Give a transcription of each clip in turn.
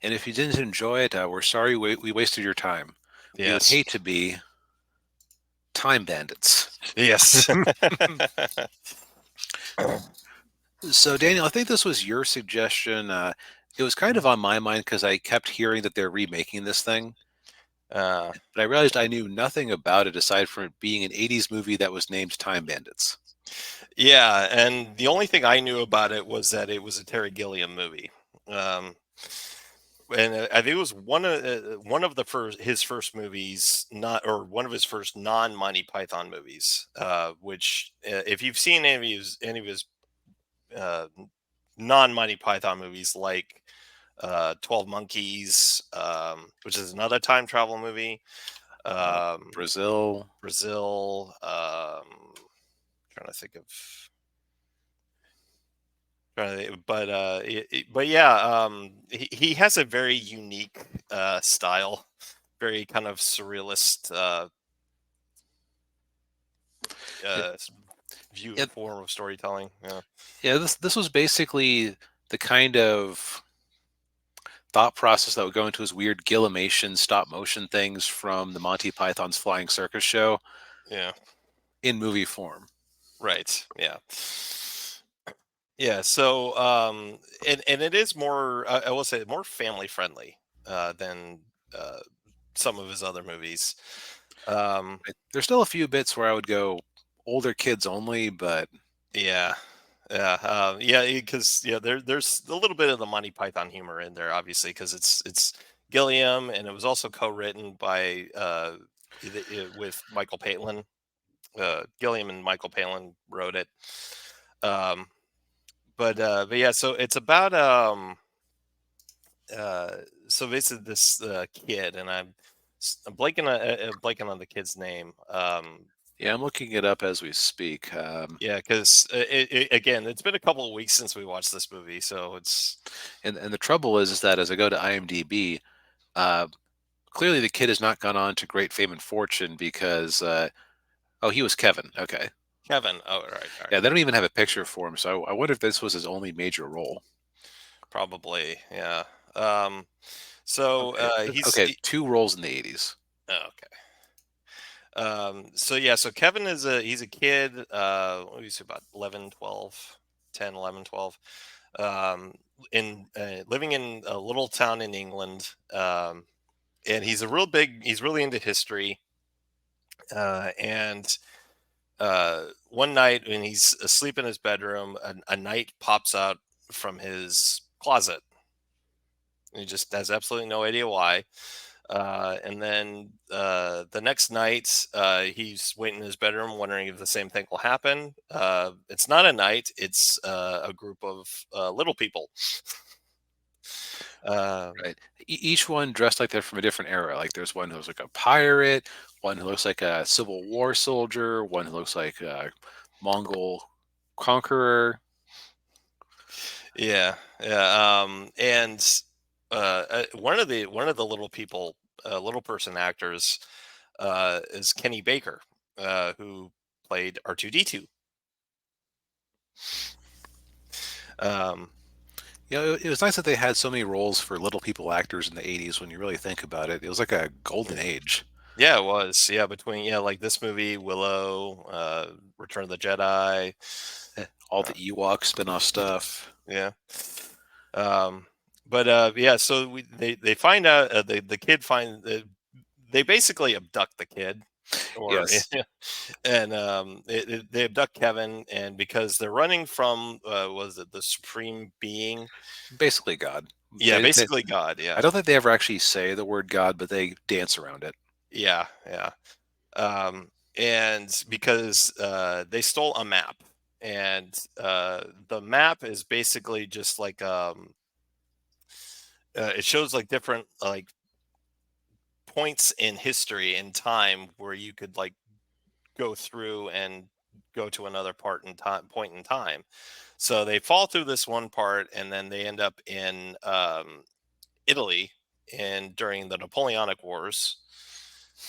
And if you didn't enjoy it, we're sorry we wasted your time. We would Yes. hate to be Time Bandits. Yes. So, Daniel, I think this was your suggestion. It was kind of on my mind because I kept hearing that they're remaking this thing, uh, but I realized I knew nothing about it aside from it being an 80s movie that was named Time Bandits. yeah, and the only thing I knew about it was that it was a Terry Gilliam movie. Um, and I think it was one of the first his first movies, not or one of his first non Monty Python movies. Which, if you've seen any of his uh, non Monty Python movies, like 12 Monkeys, which is another time travel movie, Brazil. Brazil. Trying to think of. But yeah, he has a very unique style, very kind of surrealist It, uh, view it, form of storytelling. Yeah, yeah, this was basically the kind of thought process that would go into his weird Gillimation stop motion things from the Monty Python's Flying Circus show yeah, in movie form. right, yeah, yeah. So, and it is more, I will say, more family friendly than uh, some of his other movies. Um, There's still a few bits where I would go older kids only, but yeah, yeah, because there's a little bit of the Monty Python humor in there, obviously, because it's Gilliam, and it was also co-written by with Michael Palin. Gilliam and Michael Palin wrote it. Um, but yeah, so it's about uh, so basically this kid, and I'm blanking on the kid's name. yeah, I'm looking it up as we speak. Yeah, because again, it's been a couple of weeks since we watched this movie, so it's And the trouble is that as I go to IMDb, uh, clearly the kid has not gone on to great fame and fortune because oh, he was Kevin. Okay, Kevin. Oh, right, all yeah, right. they don't even have a picture for him, so I wonder if this was his only major role. Probably, yeah. Um, so Okay, okay, two roles in the 80s. oh, okay. So yeah, so Kevin is he's a kid, what is he, about 11, 12, 10, 11, 12, in living in a little town in England. And he's really into history. And one night when he's asleep in his bedroom, a knight pops out from his closet. He just has absolutely no idea why. And then the next night, he's waiting in his bedroom, wondering if the same thing will happen. It's not a knight; it's a group of little people. Uh, Right. Each one dressed like they're from a different era. Like there's one who looks like a pirate, one who looks like a Civil War soldier, one who looks like a Mongol conqueror. yeah, yeah. And one of the little people, little person actors, is Kenny Baker, who played R2D2. Um, You know, it was nice that they had so many roles for little people actors in the 80s when you really think about it. It was like a golden age. Yeah, it was. Yeah, between like this movie, Willow, Return of the Jedi. All Uh, the Ewok spin-off stuff. yeah. Um, but yeah, so they find out the kid find they basically abduct the kid, or Yes, and they abduct Kevin, and because they're running from was it the Supreme Being? basically God. Yeah, basically God. I Yeah, don't think they ever actually say the word God, but they dance around it. yeah, yeah. And because they stole a map, and the map is basically just like it shows like different like points in history and time where you could like go through and go to another part in time point in time. So they fall through this one part, and then they end up in Italy and during the Napoleonic Wars,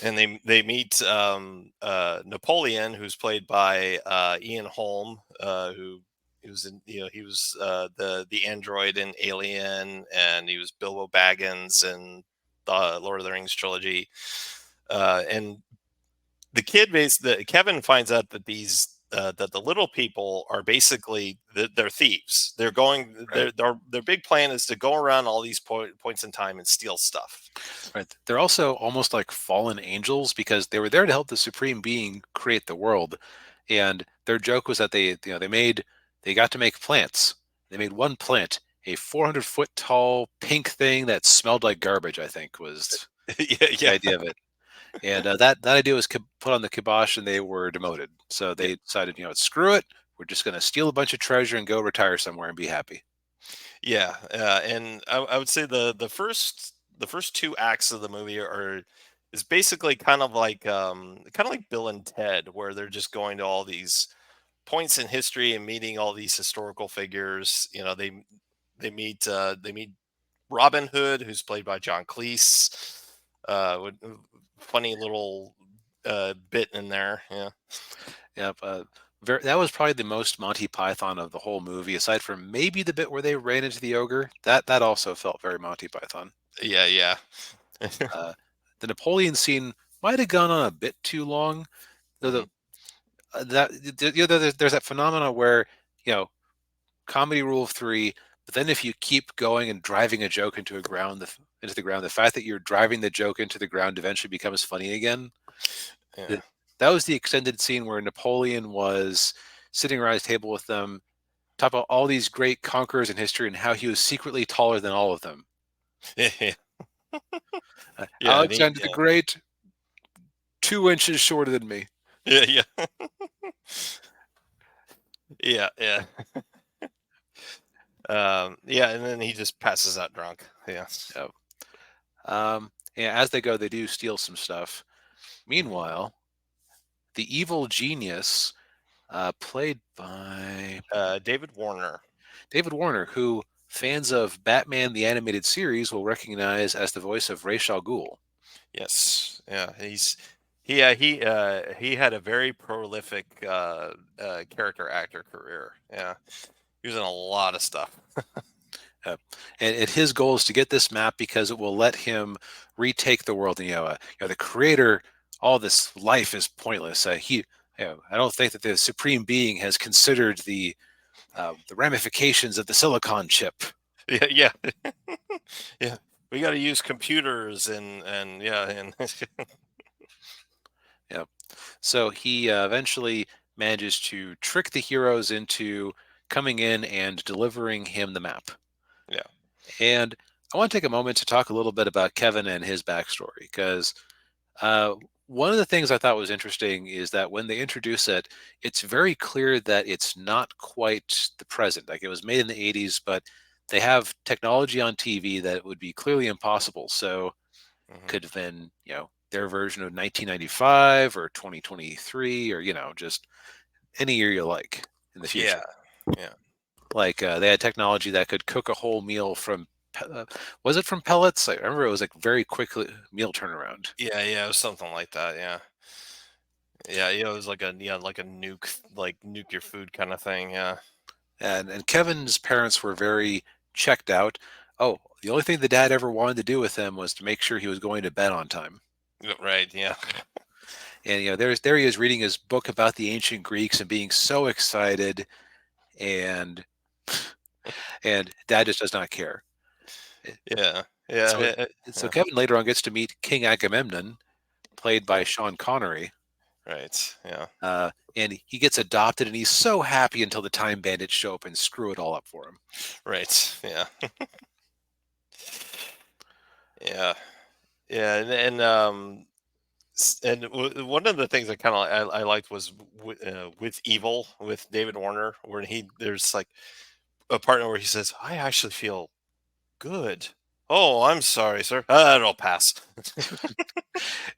and they meet Napoleon, who's played by Ian Holm, who he was the android in Alien, and he was Bilbo Baggins in the Lord of the Rings trilogy. And Kevin finds out that that the little people are basically they're thieves. Right. Their big plan is to go around all these points in time and steal stuff. Right. They're also almost like fallen angels because they were there to help the supreme being create the world. And their joke was that they got to make plants. They made one plant, a 400-foot tall pink thing that smelled like garbage, I think was Yeah, the yeah, idea of it. And that idea was put on the kibosh, and they were demoted. So yeah, they decided, screw it. We're just going to steal a bunch of treasure and go retire somewhere and be happy. yeah. And I would say the first two acts of the movie are is basically kind of like Bill and Ted, where they're just going to all these points in history and meeting all these historical figures. They meet Robin Hood, who's played by John Cleese. Funny little bit in there. Yeah, Yep. That was probably the most Monty Python of the whole movie, aside from maybe the bit where they ran into the ogre. That also felt very Monty Python. yeah, yeah, Uh, the Napoleon scene might have gone on a bit too long. Though hmm there's that phenomena where you know comedy rule of three, but then if you keep going and driving a joke into the ground, the fact that you're driving the joke into the ground eventually becomes funny again. yeah, Th- That was the extended scene where Napoleon was sitting around his table with them, talk about all these great conquerors in history and how he was secretly taller than all of them. yeah, yeah, Alexander the Great, 2 inches shorter than me. yeah, yeah, yeah, yeah. Yeah, and then he just passes out drunk. Yeah. So, and as they go, they do steal some stuff. Mhm. Meanwhile, the evil genius, played by David Warner. David Warner, who fans of Batman the Animated Series will recognize as the voice of Ra's al Ghul. Yes. Yeah. He had a very prolific character actor career. Yeah. He was in a lot of stuff. Uh, and his goal is to get this map because it will let him retake the world. And the creator, all this life is pointless. I don't think that the supreme being has considered the ramifications of the silicon chip. Yeah. Yeah. Yeah. We got to use computers and yeah and Yeah. So he eventually manages to trick the heroes into coming in and delivering him the map. yeah. And I want to take a moment to talk a little bit about Kevin and his backstory because uh, one of the things I thought was interesting is that when they introduce it, it's very clear that it's not quite the present. Like it was made in the 80s, but they have technology on TV that would be clearly impossible. So Hmm. could have been, their version of 1995 or 2023 or, just any year you like in the Yeah. future. Yeah. Like they had technology that could cook a whole meal from, was it from pellets? I remember it was like very quickly meal turnaround. Yeah. Yeah. It was something like that. Yeah. Yeah. Yeah. It was like a nuke your food kind of thing. Yeah. And Kevin's parents were very checked out. Oh, the only thing the dad ever wanted to do with him was to make sure he was going to bed on time. Yeah, right. Yeah. And there he is reading his book about the ancient Greeks and being so excited, and dad just does not care. Yeah. So Yeah. so Yeah. Kevin later on gets to meet King Agamemnon, played by Yeah. Sean Connery, Right. Yeah. and he gets adopted, and he's so happy until the Time Bandits show up and screw it all up for him. Right. Yeah. Yeah. Yeah. One of the things I liked was with Evil with David Warner, where there's like a partner where he says, "I actually feel good." Oh, I'm sorry, sir. It'll pass.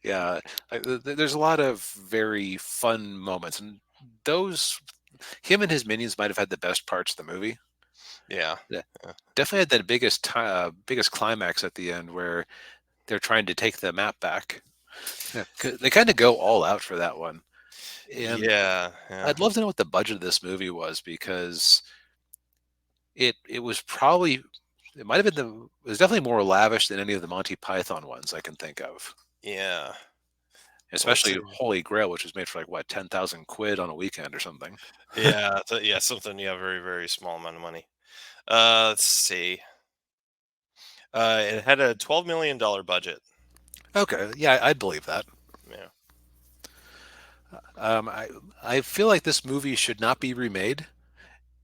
Yeah, there's a lot of very fun moments, and those him and his minions might have had the best parts of the movie. Yeah. Yeah, Yeah. definitely had that biggest climax at the end where they're trying to take the map back. Yeah, they kind of go all out for that one. And Yeah, yeah, I'd love to know what the budget of this movie was, because it was probably, it might have been it was definitely more lavish than any of the Monty Python ones I can think of. yeah. Let's Especially see. Holy Grail, which was made for like what, 10,000 quid on a weekend or something. Yeah, yeah, something. Yeah, very very small amount of money. Let's see. It had a $12 million budget. Okay, yeah, I'd believe that. Yeah. Um, I I feel like this movie should not be remade,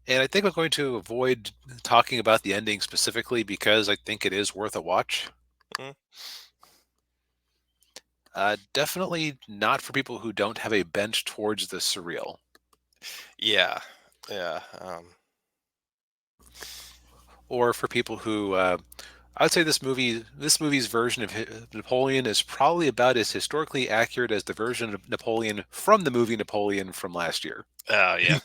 and I think I'm going to avoid talking about the ending specifically because I think it is worth a watch. Mm, Definitely not for people who don't have a bent towards the surreal, yeah, yeah. or for people who I would say this movie's version of Napoleon is probably about as historically accurate as the version of Napoleon from the movie Napoleon from last year. Oh yeah.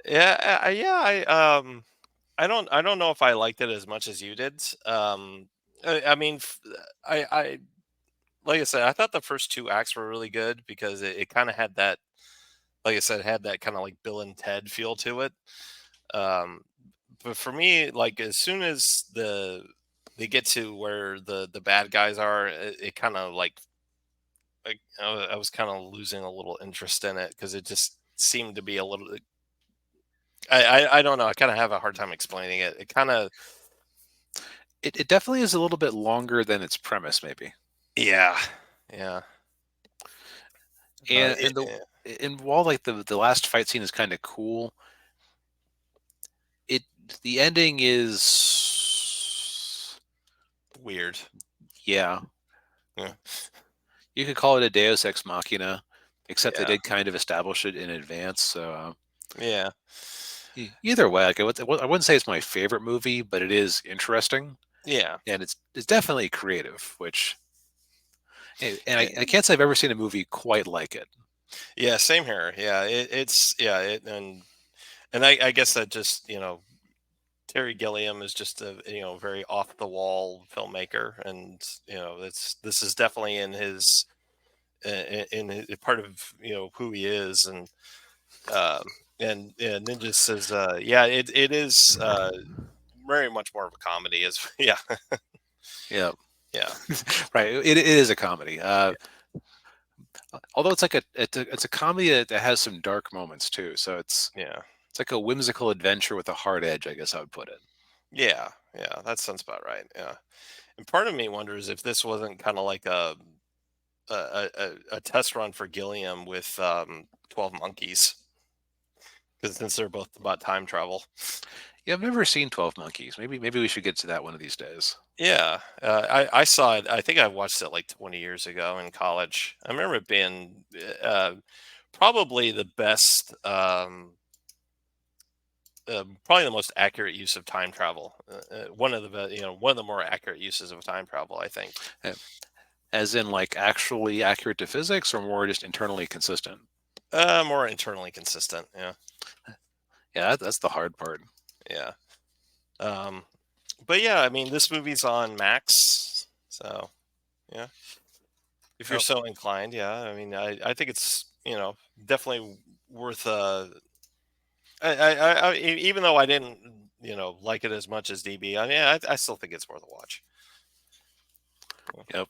Yeah, yeah. I don't know if I liked it as much as you did. I mean, I like I said, I thought the first two acts were really good because it kind of had that, like I said, had that kind of like Bill and Ted feel to it. Um, but for me, like as soon as they get to where the bad guys are, it kind of like I was kind of losing a little interest in it because it just seemed to be a little. I don't know. I kind of have a hard time explaining it. It kind of It definitely is a little bit longer than its premise, maybe. yeah, yeah. And It, and while like the last fight scene is kind of cool, it the ending is, weird. yeah, Yeah, you could call it a Deus Ex Machina, except they yeah, did kind of establish it in advance. So yeah. either way, like I wouldn't say it's my favorite movie, but it is interesting, Yeah. and it's definitely creative. Which and I Eh, can't say I've ever seen a movie quite like it. yeah, same here. Yeah, it's yeah, and I guess that just Terry Gilliam is just a very off the wall filmmaker, and this is definitely in his part of who he is, um, and Ninja says yeah, it is very much more of a comedy as yeah, Yeah, yeah, right. It is a comedy. Although it's a comedy that has some dark moments too. So yeah, it's like a whimsical adventure with a hard edge, I guess I would put it. yeah, yeah. That sounds about right. Yeah, and part of me wonders if this wasn't kind of like a test run for Gilliam with 12 Monkeys, because since they're both about time travel. Yeah, I've never seen 12 Monkeys. Maybe we should get to that one of these days. Yeah, I saw it. I think I watched it like 20 years ago in college. I remember it being probably the best, probably the most accurate use of time travel. One of one of the more accurate uses of time travel, I think. Uh, As in like actually accurate to physics, or more just internally consistent? More internally consistent. Yeah, Yeah, that's the hard part. yeah. Um, but yeah, I mean, this movie's on Max, so yeah. If you're Oh, so inclined, yeah. I mean, I think it's definitely worth. Even though I didn't like it as much as DB, I mean, I still think it's worth a watch. yep.